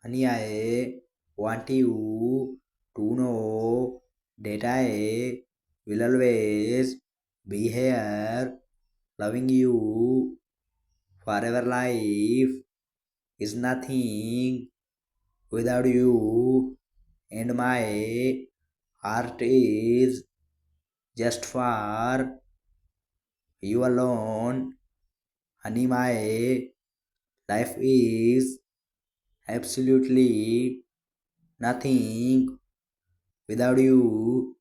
and I want you to know that I will always be here loving you forever. Life is nothing without you, and my heart is just for you alone. Honey, my life is absolutely nothing without you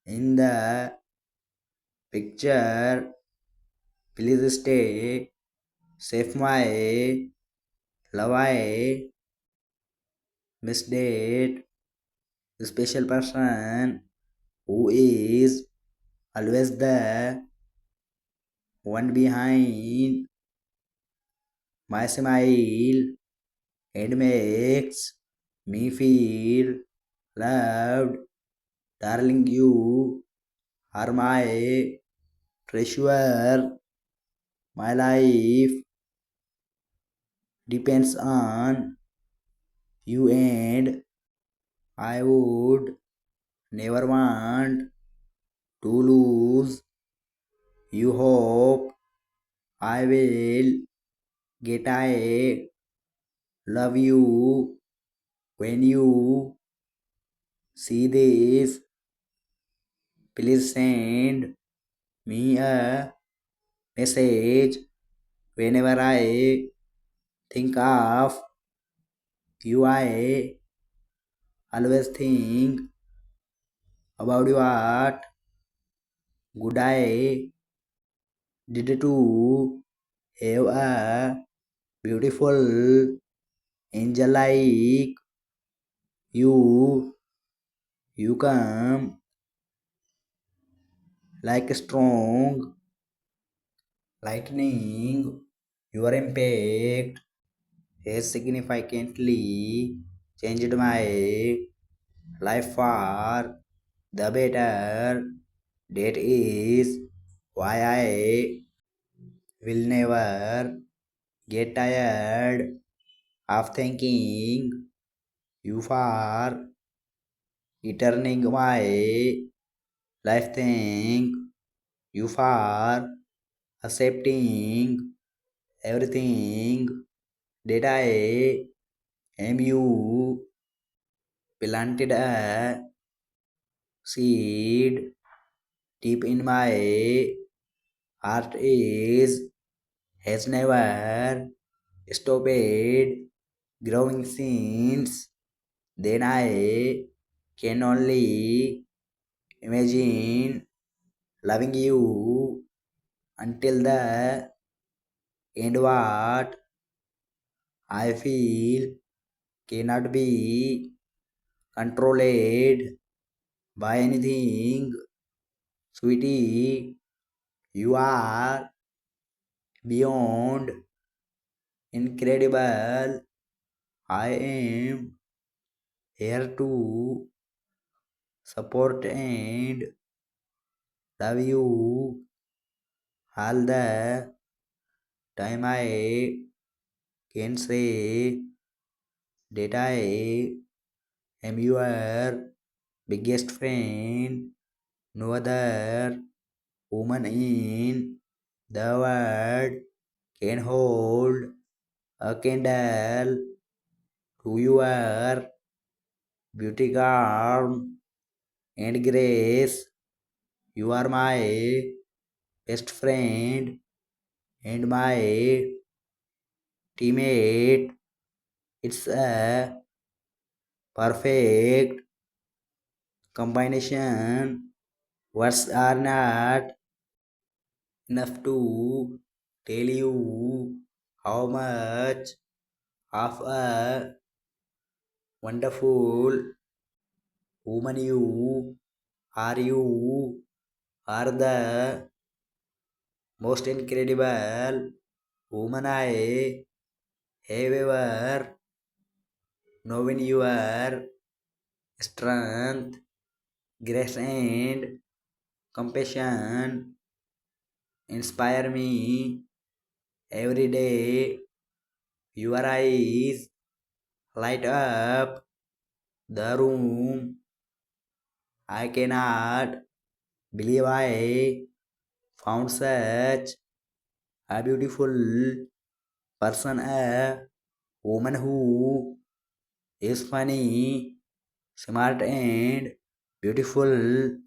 in the picture. Please stay safe, my love. I miss that special person who is always the one behind my smile and makes me feel loved. Darling, you are my treasure. My life depends on you, and I would never want to lose you. Hope I will get. I love you. When you see this, please send me a message. Whenever I think of you, I always think about what good I did to have a beautiful angel like you. You come like a strong lightning. Your impact has significantly changed my life for the better. That is why I will never get tired of thanking you for returning my life. Thank you for accepting everything that I am. You planted a seed deep in my heart is has never stopped growing since then. I can only imagine loving you until the end. What I feel cannot be controlled by anything. Sweetie, you are beyond incredible. I am here to support and love you all the time. I can say that I am your biggest friend. No other woman in the world can hold a candle to your beauty, calm, and grace. You are my best friend and my teammate. It's a perfect combination. Words are not enough to tell you how much of a wonderful woman you are. You are the most incredible woman I have ever known. Your strength, grace, and compassion inspire me every day. Your eyes light up the room. I cannot believe I found such a beautiful person, a woman who is funny, smart, and beautiful.